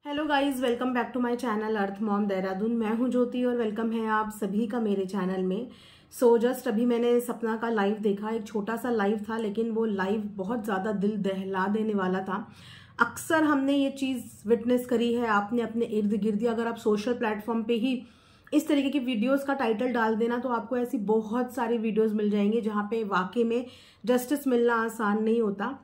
Hello guys, welcome back to my channel earth mom Dehradun. मैं हूं ज्योति और वेलकम है आप सभी का मेरे चैनल में। जस्ट अभी मैंने सपना का लाइव देखा। एक छोटा सा लाइव था लेकिन वो लाइव बहुत ज़्यादा दिल दहला देने वाला था। अक्सर हमने ये चीज़ विटनेस करी है आपने अपने इर्द गिर्द। अगर आप सोशल प्लेटफॉर्म पे ही इस तरीके की वीडियोस का टाइटल डाल देना तो आपको ऐसी बहुत सारी वीडियोस मिल जाएंगी जहाँ पे वाकई में जस्टिस मिलना आसान नहीं होता।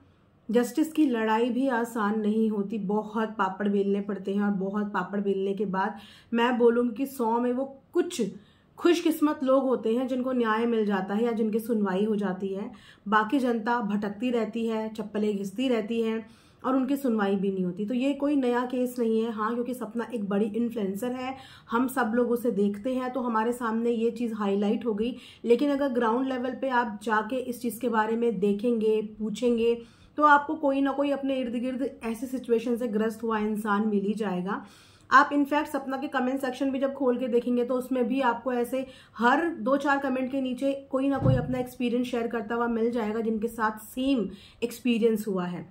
जस्टिस की लड़ाई भी आसान नहीं होती, बहुत पापड़ बेलने पड़ते हैं और बहुत पापड़ बेलने के बाद मैं बोलूँगी कि 100 में वो कुछ खुशकिस्मत लोग होते हैं जिनको न्याय मिल जाता है या जिनकी सुनवाई हो जाती है। बाकी जनता भटकती रहती है, चप्पलें घिसती रहती हैं और उनकी सुनवाई भी नहीं होती। तो ये कोई नया केस नहीं है। हाँ, क्योंकि सपना एक बड़ी इन्फ्लुएंसर है, हम सब लोग उसे देखते हैं तो हमारे सामने ये चीज़ हाईलाइट हो गई। लेकिन अगर ग्राउंड लेवल पे आप जाके इस चीज़ के बारे में देखेंगे, पूछेंगे तो आपको कोई ना कोई अपने इर्द गिर्द ऐसी सिचुएशन से ग्रस्त हुआ इंसान मिल ही जाएगा। आप इनफैक्ट सपना के कमेंट सेक्शन भी जब खोल के देखेंगे तो उसमें भी आपको ऐसे हर 2-4 कमेंट के नीचे कोई ना कोई अपना एक्सपीरियंस शेयर करता हुआ मिल जाएगा जिनके साथ सेम एक्सपीरियंस हुआ है।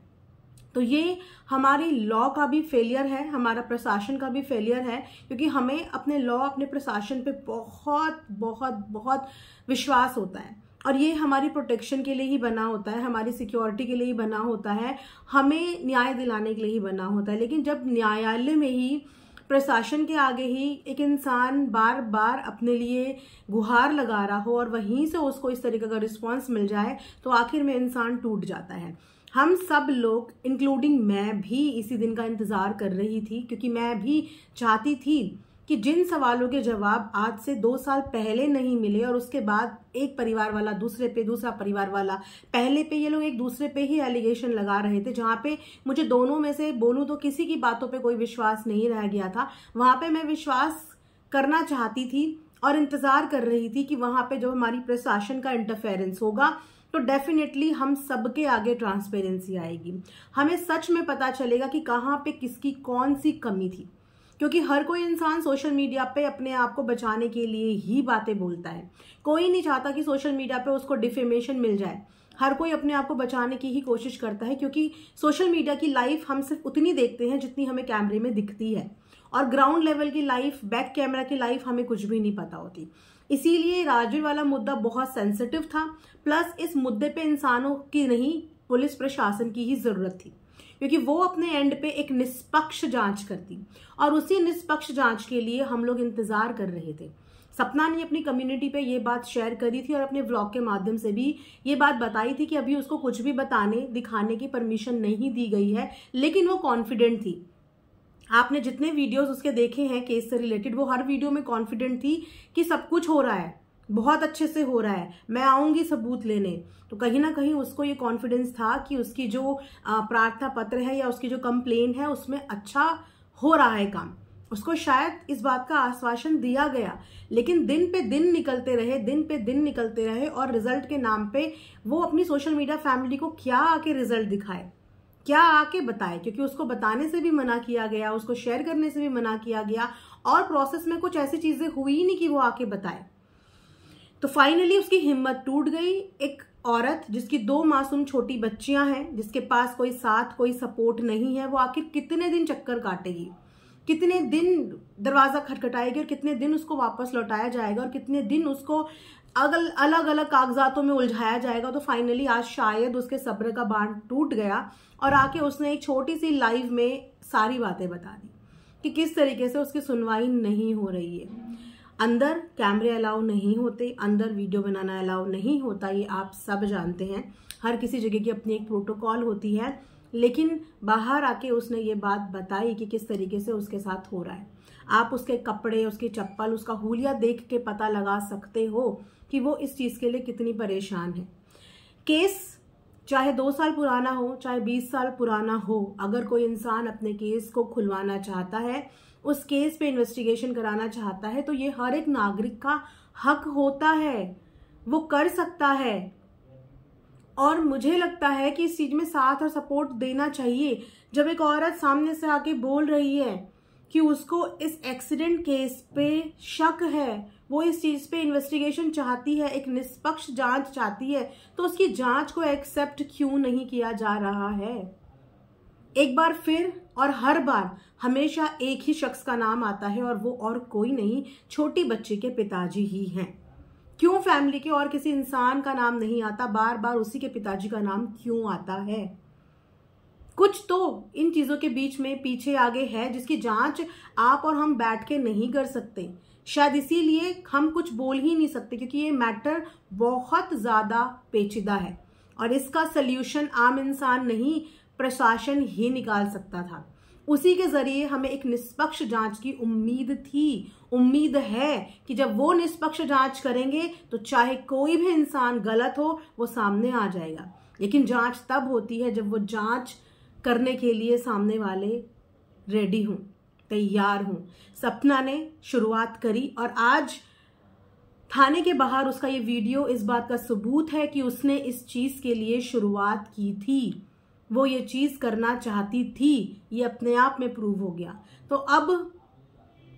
तो ये हमारी लॉ का भी फेलियर है, हमारा प्रशासन का भी फेलियर है, क्योंकि हमें अपने लॉ, अपने प्रशासन पे बहुत बहुत बहुत विश्वास होता है और ये हमारी प्रोटेक्शन के लिए ही बना होता है, हमारी सिक्योरिटी के लिए ही बना होता है, हमें न्याय दिलाने के लिए ही बना होता है। लेकिन जब न्यायालय में ही, प्रशासन के आगे ही एक इंसान बार बार अपने लिए गुहार लगा रहा हो और वहीं से उसको इस तरीके का रिस्पॉन्स मिल जाए तो आखिर में इंसान टूट जाता है। हम सब लोग इंक्लूडिंग मैं भी इसी दिन का इंतजार कर रही थी, क्योंकि मैं भी चाहती थी कि जिन सवालों के जवाब आज से 2 साल पहले नहीं मिले और उसके बाद एक परिवार वाला दूसरे पे, दूसरा परिवार वाला पहले पे, ये लोग एक दूसरे पे ही एलिगेशन लगा रहे थे, जहां पे मुझे दोनों में से बोलूं तो किसी की बातों पे कोई विश्वास नहीं रह गया था। वहां पे मैं विश्वास करना चाहती थी और इंतजार कर रही थी कि वहां पे जो हमारी प्रशासन का इंटरफेरेंस होगा तो डेफिनेटली हम सबके आगे ट्रांसपेरेंसी आएगी। हमें सच में पता चलेगा कि कहाँ पे किसकी कौन सी कमी थी, क्योंकि हर कोई इंसान सोशल मीडिया पे अपने आप को बचाने के लिए ही बातें बोलता है। कोई नहीं चाहता कि सोशल मीडिया पे उसको डिफेमेशन मिल जाए। हर कोई अपने आप को बचाने की ही कोशिश करता है, क्योंकि सोशल मीडिया की लाइफ हम सिर्फ उतनी देखते हैं जितनी हमें कैमरे में दिखती है और ग्राउंड लेवल की लाइफ, बैक कैमरा की लाइफ हमें कुछ भी नहीं पता होती। इसीलिए राजवीर वाला मुद्दा बहुत सेंसिटिव था। प्लस इस मुद्दे पे इंसानों की नहीं, पुलिस प्रशासन की ही जरूरत थी, क्योंकि वो अपने एंड पे एक निष्पक्ष जांच करती और उसी निष्पक्ष जांच के लिए हम लोग इंतजार कर रहे थे। सपना ने अपनी कम्युनिटी पे ये बात शेयर करी थी और अपने व्लॉग के माध्यम से भी ये बात बताई थी कि अभी उसको कुछ भी बताने, दिखाने की परमिशन नहीं दी गई है, लेकिन वो कॉन्फिडेंट थी। आपने जितने वीडियोस उसके देखे हैं केस से रिलेटेड, वो हर वीडियो में कॉन्फिडेंट थी कि सब कुछ हो रहा है, बहुत अच्छे से हो रहा है, मैं आऊंगी सबूत लेने। तो कहीं ना कहीं उसको ये कॉन्फिडेंस था कि उसकी जो प्रार्थना पत्र है या उसकी जो कंप्लेन है उसमें अच्छा हो रहा है काम। उसको शायद इस बात का आश्वासन दिया गया, लेकिन दिन पे दिन निकलते रहे, दिन पे दिन निकलते रहे और रिजल्ट के नाम पे वो अपनी सोशल मीडिया फैमिली को क्या आके रिजल्ट दिखाए, क्या आके बताए, क्योंकि उसको बताने से भी मना किया गया, उसको शेयर करने से भी मना किया गया और प्रोसेस में कुछ ऐसी चीजें हुई ही नहीं कि वो आके बताए। तो फाइनली उसकी हिम्मत टूट गई। एक औरत जिसकी 2 मासूम छोटी बच्चियां हैं, जिसके पास कोई साथ, कोई सपोर्ट नहीं है, वो आखिर कितने दिन चक्कर काटेगी, कितने दिन दरवाजा खटखटाएगी और कितने दिन उसको वापस लौटाया जाएगा और कितने दिन उसको अलग अलग कागजातों में उलझाया जाएगा। तो फाइनली आज शायद उसके सब्र का बांध टूट गया और आके उसने एक छोटी सी लाइव में सारी बातें बता दी कि किस तरीके से उसकी सुनवाई नहीं हो रही है। अंदर कैमरे अलाउ नहीं होते, अंदर वीडियो बनाना अलाउ नहीं होता, ये आप सब जानते हैं। हर किसी जगह की अपनी एक प्रोटोकॉल होती है, लेकिन बाहर आके उसने ये बात बताई कि किस तरीके से उसके साथ हो रहा है। आप उसके कपड़े, उसकी चप्पल, उसका हुलिया देख के पता लगा सकते हो कि वो इस चीज के लिए कितनी परेशान है। केस चाहे 2 साल पुराना हो, चाहे 20 साल पुराना हो, अगर कोई इंसान अपने केस को खुलवाना चाहता है, उस केस पे इन्वेस्टिगेशन कराना चाहता है, तो ये हर एक नागरिक का हक होता है, वो कर सकता है। और मुझे लगता है कि इस चीज में साथ और सपोर्ट देना चाहिए। जब एक औरत सामने से आके बोल रही है कि उसको इस एक्सीडेंट केस पे शक है, वो इस चीज पे इन्वेस्टिगेशन चाहती है, एक निष्पक्ष जांच चाहती है, तो उसकी जांच को एक्सेप्ट क्यों नहीं किया जा रहा है? एक बार फिर और हर बार हमेशा एक ही शख्स का नाम आता है और वो और कोई नहीं, छोटी बच्ची के पिताजी ही हैं। क्यों फैमिली के और किसी इंसान का नाम नहीं आता, बार बार उसी के पिताजी का नाम क्यों आता है? कुछ तो इन चीजों के बीच में पीछे आगे है जिसकी जांच आप और हम बैठ के नहीं कर सकते। शायद इसीलिए हम कुछ बोल ही नहीं सकते, क्योंकि ये मैटर बहुत ज्यादा पेचीदा है और इसका सल्यूशन आम इंसान नहीं, प्रशासन ही निकाल सकता था। उसी के जरिए हमें एक निष्पक्ष जांच की उम्मीद थी, उम्मीद है कि जब वो निष्पक्ष जांच करेंगे तो चाहे कोई भी इंसान गलत हो वो सामने आ जाएगा। लेकिन जांच तब होती है जब वो जांच करने के लिए सामने वाले रेडी हों, तैयार हों। सपना ने शुरुआत करी और आज थाने के बाहर उसका ये वीडियो इस बात का सबूत है कि उसने इस चीज के लिए शुरुआत की थी, वो ये चीज करना चाहती थी, ये अपने आप में प्रूव हो गया। तो अब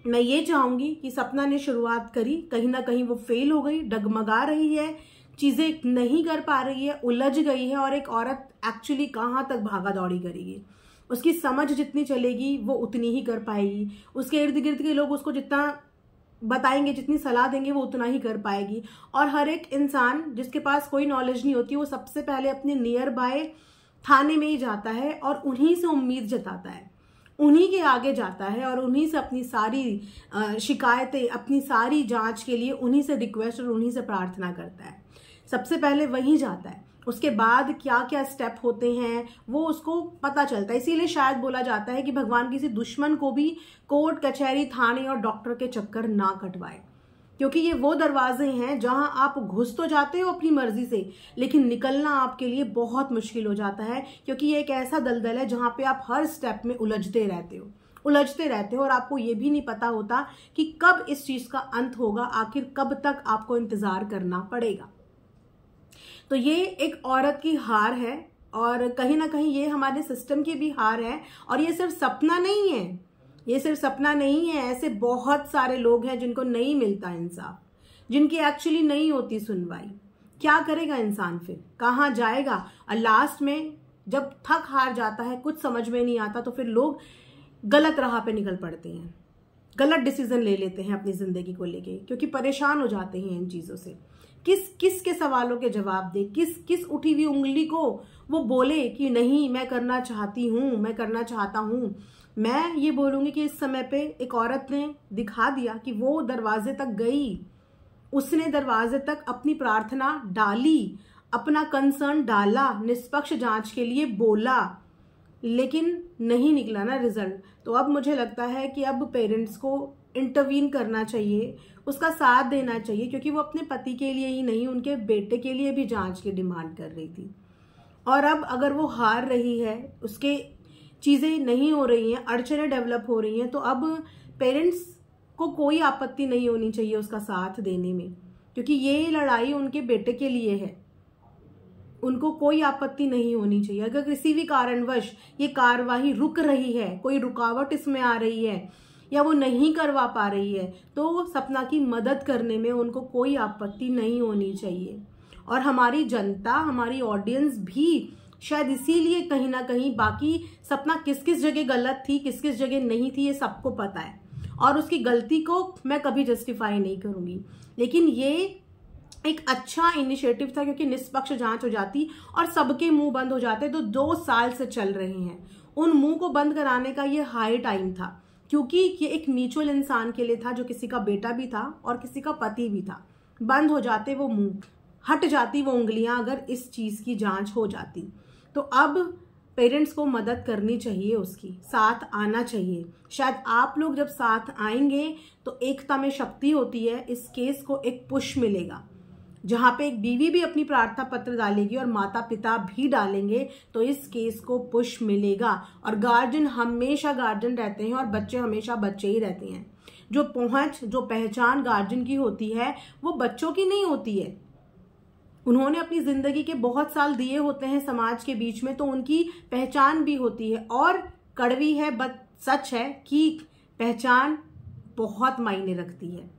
मैं ये चाहूंगी कि सपना ने शुरुआत करी, कहीं ना कहीं वो फेल हो गई, डगमगा रही है, चीजें नहीं कर पा रही है, उलझ गई है। और एक औरत एक्चुअली कहाँ तक भागा दौड़ी करेगी? उसकी समझ जितनी चलेगी वो उतनी ही कर पाएगी, उसके इर्द गिर्द के लोग उसको जितना बताएंगे, जितनी सलाह देंगे वो उतना ही कर पाएगी। और हर एक इंसान जिसके पास कोई नॉलेज नहीं होती वो सबसे पहले अपने नियर बाय थाने में ही जाता है और उन्हीं से उम्मीद जताता है, उन्हीं के आगे जाता है और उन्हीं से अपनी सारी शिकायतें, अपनी सारी जांच के लिए उन्हीं से रिक्वेस्ट और उन्हीं से प्रार्थना करता है। सबसे पहले वहीं जाता है, उसके बाद क्या क्या स्टेप होते हैं वो उसको पता चलता है। इसीलिए शायद बोला जाता है कि भगवान किसी दुश्मन को भी कोर्ट कचहरी, थाने और डॉक्टर के चक्कर ना कटवाए, क्योंकि ये वो दरवाजे हैं जहां आप घुस तो जाते हो अपनी मर्जी से, लेकिन निकलना आपके लिए बहुत मुश्किल हो जाता है, क्योंकि ये एक ऐसा दलदल है जहां पे आप हर स्टेप में उलझते रहते हो और आपको ये भी नहीं पता होता कि कब इस चीज का अंत होगा, आखिर कब तक आपको इंतजार करना पड़ेगा। तो ये एक औरत की हार है और कहीं ना कहीं ये हमारे सिस्टम की भी हार है। और ये सिर्फ सपना नहीं है, ये सिर्फ सपना नहीं है, ऐसे बहुत सारे लोग हैं जिनको नहीं मिलता इंसाफ, जिनकी एक्चुअली नहीं होती सुनवाई। क्या करेगा इंसान फिर, कहाँ जाएगा? और लास्ट में जब थक हार जाता है, कुछ समझ में नहीं आता, तो फिर लोग गलत राह पे निकल पड़ते हैं, गलत डिसीजन ले लेते हैं अपनी जिंदगी को लेके, क्योंकि परेशान हो जाते हैं इन चीजों से। किस के सवालों के जवाब दे, किस उठी हुई उंगली को वो बोले कि नहीं मैं करना चाहती हूं, मैं करना चाहता हूं। मैं ये बोलूंगी कि इस समय पे एक औरत ने दिखा दिया कि वो दरवाजे तक गई, उसने दरवाजे तक अपनी प्रार्थना डाली, अपना कंसर्न डाला, निष्पक्ष जांच के लिए बोला, लेकिन नहीं निकला ना रिजल्ट। तो अब मुझे लगता है कि अब पेरेंट्स को इंटरवीन करना चाहिए, उसका साथ देना चाहिए, क्योंकि वो अपने पति के लिए ही नहीं, उनके बेटे के लिए भी जांच की डिमांड कर रही थी। और अब अगर वो हार रही है, उसके चीजें नहीं हो रही हैं, अड़चने डेवलप हो रही हैं, तो अब पेरेंट्स को कोई आपत्ति नहीं होनी चाहिए उसका साथ देने में, क्योंकि ये लड़ाई उनके बेटे के लिए है। उनको कोई आपत्ति नहीं होनी चाहिए। अगर किसी भी कारणवश ये कार्यवाही रुक रही है, कोई रुकावट इसमें आ रही है या वो नहीं करवा पा रही है, तो सपना की मदद करने में उनको कोई आपत्ति नहीं होनी चाहिए। और हमारी जनता, हमारी ऑडियंस भी शायद इसीलिए कहीं ना कहीं, बाकी सपना किस किस जगह गलत थी, किस किस जगह नहीं थी, ये सबको पता है और उसकी गलती को मैं कभी जस्टिफाई नहीं करूंगी। लेकिन ये एक अच्छा इनिशिएटिव था, क्योंकि निष्पक्ष जांच हो जाती और सबके मुंह बंद हो जाते। तो 2 साल से चल रहे हैं, उन मुंह को बंद कराने का ये हाई टाइम था, क्योंकि ये एक म्यूचुअल इंसान के लिए था, जो किसी का बेटा भी था और किसी का पति भी था। बंद हो जाते वो मुंह, हट जाती वो उंगलियां अगर इस चीज की जांच हो जाती। तो अब पेरेंट्स को मदद करनी चाहिए, उसकी साथ आना चाहिए। शायद आप लोग जब साथ आएंगे तो एकता में शक्ति होती है, इस केस को एक पुश मिलेगा। जहां पे एक बीवी भी अपनी प्रार्थना पत्र डालेगी और माता पिता भी डालेंगे, तो इस केस को पुश मिलेगा। और गार्जियन हमेशा गार्जियन रहते हैं और बच्चे हमेशा बच्चे ही रहते हैं। जो पहुंच, जो पहचान गार्जियन की होती है वो बच्चों की नहीं होती है। उन्होंने अपनी जिंदगी के बहुत साल दिए होते हैं समाज के बीच में, तो उनकी पहचान भी होती है। और कड़वी है बट सच है कि पहचान बहुत मायने रखती है,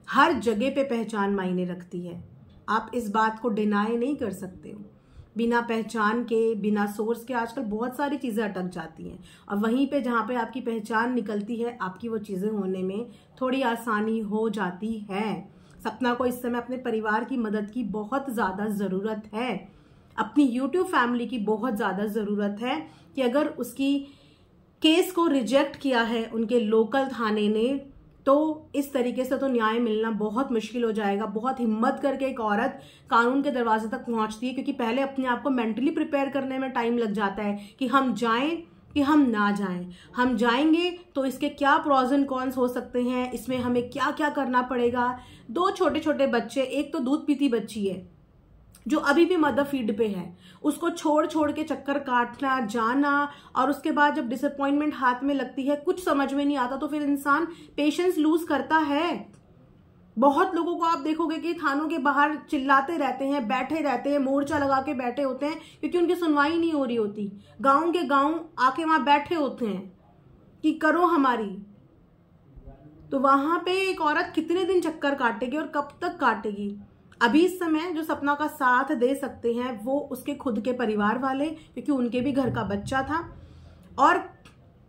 हर जगह पे पहचान मायने रखती है। आप इस बात को डिनाई नहीं कर सकते हो। बिना पहचान के, बिना सोर्स के आजकल बहुत सारी चीजें अटक जाती हैं। और वहीं पे जहाँ पे आपकी पहचान निकलती है, आपकी वो चीजें होने में थोड़ी आसानी हो जाती है। सपना को इस समय अपने परिवार की मदद की बहुत ज्यादा जरूरत है, अपनी YouTube फैमिली की बहुत ज्यादा जरूरत है कि अगर उसकी केस को रिजेक्ट किया है उनके लोकल थाने ने, तो इस तरीके से तो न्याय मिलना बहुत मुश्किल हो जाएगा। बहुत हिम्मत करके एक औरत कानून के दरवाजे तक पहुंचती है, क्योंकि पहले अपने आप को मेंटली प्रिपेयर करने में टाइम लग जाता है कि हम जाएं कि हम ना जाएं। हम जाएंगे तो इसके क्या प्रॉज एंड कॉन्स हो सकते हैं, इसमें हमें क्या क्या करना पड़ेगा। 2 छोटे छोटे बच्चे, एक तो दूध पीती बच्ची है जो अभी भी मदर फीड पे है, उसको छोड़ छोड़ के चक्कर काटना, जाना, और उसके बाद जब डिसअपॉइंटमेंट हाथ में लगती है, कुछ समझ में नहीं आता, तो फिर इंसान पेशेंस लूज करता है। बहुत लोगों को आप देखोगे कि थानों के बाहर चिल्लाते रहते हैं, बैठे रहते हैं, मोर्चा लगा के बैठे होते हैं, क्योंकि उनकी सुनवाई नहीं हो रही होती। गांव के गांव आके वहां बैठे होते हैं कि करो हमारी। तो वहां पे एक औरत कितने दिन चक्कर काटेगी और कब तक काटेगी? अभी इस समय जो सपना का साथ दे सकते हैं वो उसके खुद के परिवार वाले, क्योंकि उनके भी घर का बच्चा था, और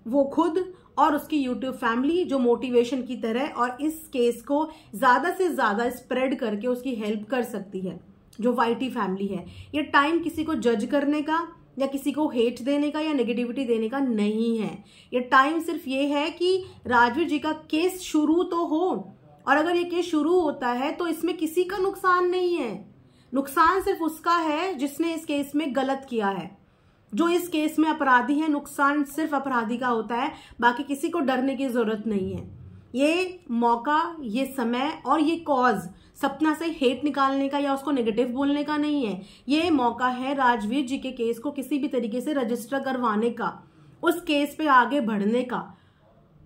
वो खुद और उसकी YouTube फैमिली जो मोटिवेशन की तरह और इस केस को ज्यादा से ज्यादा स्प्रेड करके उसकी हेल्प कर सकती है, जो YT फैमिली है। ये टाइम किसी को जज करने का या किसी को हेट देने का या नेगेटिविटी देने का नहीं है। ये टाइम सिर्फ ये है कि राजवीर जी का केस शुरू तो हो, और अगर ये केस शुरू होता है तो इसमें किसी का नुकसान नहीं है। नुकसान सिर्फ उसका है जिसने इस केस में गलत किया है। जो इस केस में अपराधी है, नुकसान सिर्फ अपराधी का होता है, बाकी किसी को डरने की जरूरत नहीं है। ये मौका, ये समय और ये कॉज सपना से हेट निकालने का या उसको नेगेटिव बोलने का नहीं है। ये मौका है राजवीर जी के केस को किसी भी तरीके से रजिस्टर करवाने का, उस केस पे आगे बढ़ने का।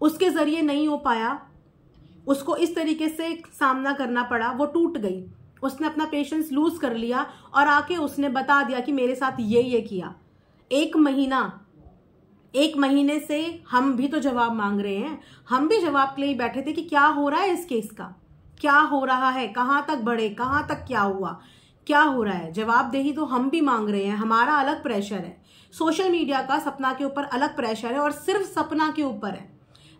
उसके जरिए नहीं हो पाया, उसको इस तरीके से सामना करना पड़ा, वो टूट गई, उसने अपना पेशेंस लूज कर लिया और आके उसने बता दिया कि मेरे साथ ये किया। 1 महीने से हम भी तो जवाब मांग रहे हैं। हम भी जवाब के लिए बैठे थे कि क्या हो रहा है इस केस का, क्या हो रहा है, कहां तक बढ़े, कहां तक क्या हुआ, क्या हो रहा है। जवाबदेही तो हम भी मांग रहे हैं। हमारा अलग प्रेशर है, सोशल मीडिया का सपना के ऊपर अलग प्रेशर है, और सिर्फ सपना के ऊपर है।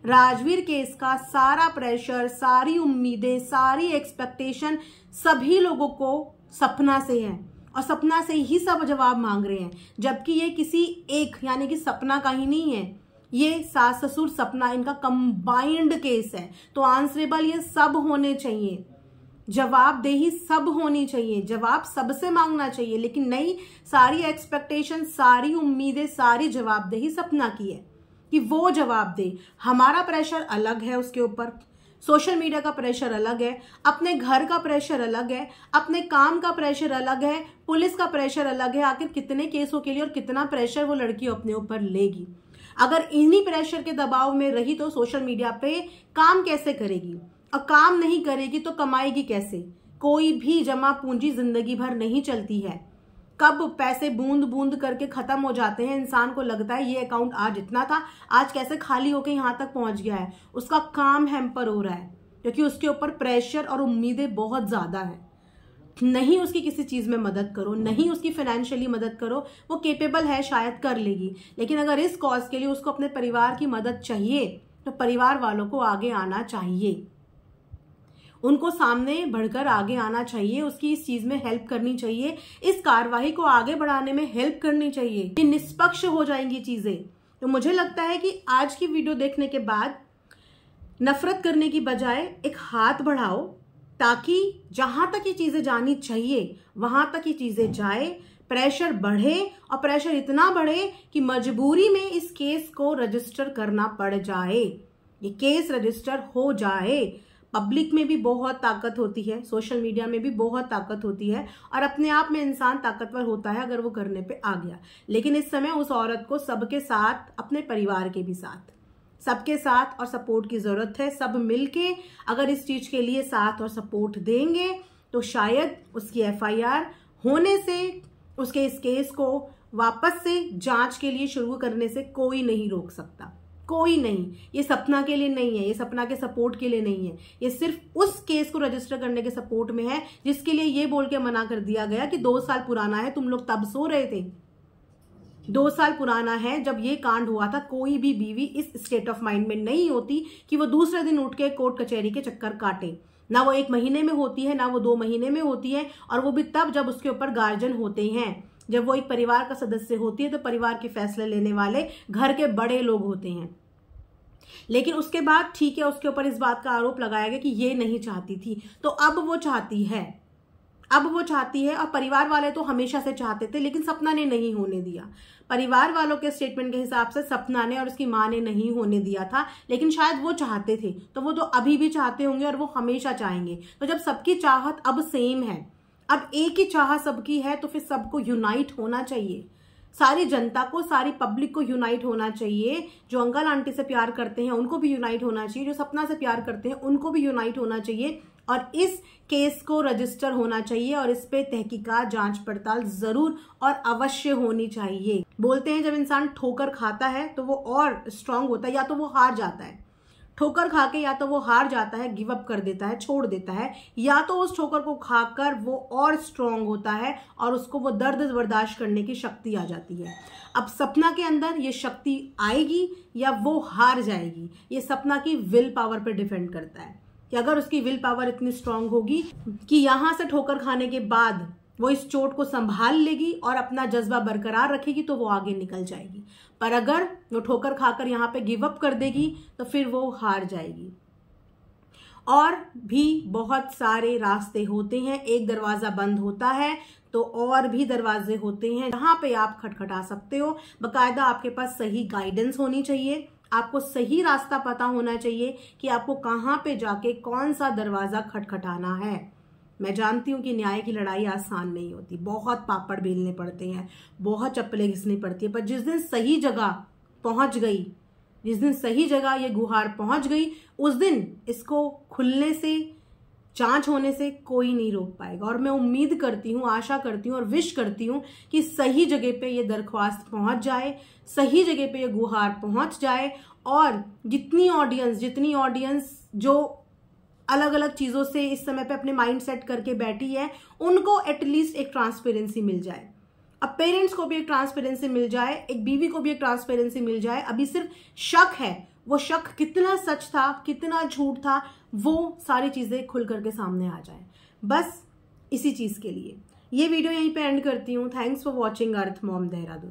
राजवीर केस का सारा प्रेशर, सारी उम्मीदें, सारी एक्सपेक्टेशन सभी लोगों को सपना से है, और सपना से ही सब जवाब मांग रहे हैं। जबकि ये किसी एक यानी कि सपना का ही नहीं है, ये सास ससुर सपना, इनका कंबाइंड केस है। तो आंसरेबल ये सब होने चाहिए, जवाबदेही सब होनी चाहिए, जवाब सबसे मांगना चाहिए। लेकिन नहीं, सारी एक्सपेक्टेशन, सारी उम्मीदें, सारी जवाबदेही सपना की है कि वो जवाब दे। हमारा प्रेशर अलग है उसके ऊपर, सोशल मीडिया का प्रेशर अलग है, अपने घर का प्रेशर अलग है, अपने काम का प्रेशर अलग है, पुलिस का प्रेशर अलग है। आखिर कितने केसों के लिए और कितना प्रेशर वो लड़की अपने ऊपर लेगी? अगर इन्हीं प्रेशर के दबाव में रही तो सोशल मीडिया पे काम कैसे करेगी? और काम नहीं करेगी तो कमाएगी कैसे? कोई भी जमा पूंजी जिंदगी भर नहीं चलती है। कब पैसे बूंद बूंद करके खत्म हो जाते हैं, इंसान को लगता है ये अकाउंट आज इतना था, आज कैसे खाली होके यहाँ तक पहुंच गया है। उसका काम हैम्पर हो रहा है क्योंकि उसके ऊपर प्रेशर और उम्मीदें बहुत ज्यादा है। नहीं उसकी किसी चीज में मदद करो, नहीं उसकी फाइनेंशियली मदद करो, वो केपेबल है, शायद कर लेगी। लेकिन अगर इस कॉज के लिए उसको अपने परिवार की मदद चाहिए तो परिवार वालों को आगे आना चाहिए, उनको सामने बढ़कर आगे आना चाहिए, उसकी इस चीज में हेल्प करनी चाहिए, इस कार्यवाही को आगे बढ़ाने में हेल्प करनी चाहिए कि निष्पक्ष हो जाएंगी चीजें। तो मुझे लगता है कि आज की वीडियो देखने के बाद नफरत करने की बजाय एक हाथ बढ़ाओ, ताकि जहां तक ये चीजें जानी चाहिए वहां तक ये चीजें जाए, प्रेशर बढ़े, और प्रेशर इतना बढ़े कि मजबूरी में इस केस को रजिस्टर करना पड़ जाए, ये केस रजिस्टर हो जाए। पब्लिक में भी बहुत ताकत होती है, सोशल मीडिया में भी बहुत ताकत होती है, और अपने आप में इंसान ताकतवर होता है अगर वो करने पे आ गया। लेकिन इस समय उस औरत को सबके साथ, अपने परिवार के भी साथ, सबके साथ और सपोर्ट की जरूरत है। सब मिलके अगर इस चीज के लिए साथ और सपोर्ट देंगे तो शायद उसकी FIR होने से, उसके इस केस को वापस से जांच के लिए शुरू करने से कोई नहीं रोक सकता। कोई नहीं, ये सपना के लिए नहीं है, ये सपना के सपोर्ट के लिए नहीं है, ये सिर्फ उस केस को रजिस्टर करने के सपोर्ट में है जिसके लिए ये बोल के मना कर दिया गया कि 2 साल पुराना है, तुम लोग तब सो रहे थे। 2 साल पुराना है जब ये कांड हुआ था। कोई भी बीवी इस स्टेट ऑफ माइंड में नहीं होती कि वो दूसरे दिन उठ के कोर्ट कचहरी के चक्कर काटे। ना वो 1 महीने में होती है, ना वो 2 महीने में होती है, और वो भी तब जब उसके ऊपर गार्जियन होते हैं। जब वो एक परिवार का सदस्य होती है तो परिवार के फैसले लेने वाले घर के बड़े लोग होते हैं। लेकिन उसके बाद ठीक है, उसके ऊपर इस बात का आरोप लगाया गया कि ये नहीं चाहती थी, तो अब वो चाहती है, और परिवार वाले तो हमेशा से चाहते थे, लेकिन सपना ने नहीं होने दिया। परिवार वालों के स्टेटमेंट के हिसाब से सपना ने और उसकी मां ने नहीं होने दिया था, लेकिन शायद वो चाहते थे, तो वो तो अभी भी चाहते होंगे और वो हमेशा चाहेंगे। तो जब सबकी चाहत अब सेम है, अब एक ही चाह सबकी है, तो फिर सबको यूनाइट होना चाहिए। सारी जनता को, सारी पब्लिक को यूनाइट होना चाहिए। जो अंकल आंटी से प्यार करते हैं उनको भी यूनाइट होना चाहिए, जो सपना से प्यार करते हैं उनको भी यूनाइट होना चाहिए, और इस केस को रजिस्टर होना चाहिए और इस पे तहकीकात, जांच पड़ताल जरूर और अवश्य होनी चाहिए। बोलते हैं जब इंसान ठोकर खाता है तो वो और स्ट्रांग होता है, या तो वो हार जाता है। ठोकर खा के या तो वो हार जाता है, गिव अप कर देता है, छोड़ देता है, या तो उस ठोकर को खाकर वो और स्ट्रांग होता है और उसको वो दर्द बर्दाश्त करने की शक्ति आ जाती है। अब सपना के अंदर ये शक्ति आएगी या वो हार जाएगी, ये सपना की विल पावर पे डिपेंड करता है कि अगर उसकी विल पावर इतनी स्ट्रांग होगी कि यहां से ठोकर खाने के बाद वो इस चोट को संभाल लेगी और अपना जज्बा बरकरार रखेगी, तो वो आगे निकल जाएगी। पर अगर वो ठोकर खाकर यहाँ पे गिव अप कर देगी तो फिर वो हार जाएगी। और भी बहुत सारे रास्ते होते हैं, एक दरवाजा बंद होता है तो और भी दरवाजे होते हैं जहां पे आप खटखटा सकते हो। बकायदा आपके पास सही गाइडेंस होनी चाहिए, आपको सही रास्ता पता होना चाहिए कि आपको कहाँ पे जाके कौन सा दरवाजा खटखटाना है। मैं जानती हूँ कि न्याय की लड़ाई आसान नहीं होती, बहुत पापड़ बेलने पड़ते हैं, बहुत चप्पलें घिसनी पड़ती है, पर जिस दिन सही जगह पहुंच गई, जिस दिन सही जगह ये गुहार पहुंच गई, उस दिन इसको खुलने से, जांच होने से कोई नहीं रोक पाएगा। और मैं उम्मीद करती हूँ, आशा करती हूँ और विश करती हूँ कि सही जगह पे ये दरख्वास्त पहुंच जाए, सही जगह पे ये गुहार पहुंच जाए, और जितनी ऑडियंस जो अलग अलग चीजों से इस समय पे अपने माइंड सेट करके बैठी है, उनको एटलीस्ट एक ट्रांसपेरेंसी मिल जाए। अब पेरेंट्स को भी एक ट्रांसपेरेंसी मिल जाए, एक बीवी को भी एक ट्रांसपेरेंसी मिल जाए। अभी सिर्फ शक है, वो शक कितना सच था, कितना झूठ था, वो सारी चीजें खुल करके सामने आ जाए। बस इसी चीज के लिए ये वीडियो यहीं पे एंड करती हूँ। Thanks for watching earth mom Dehradun.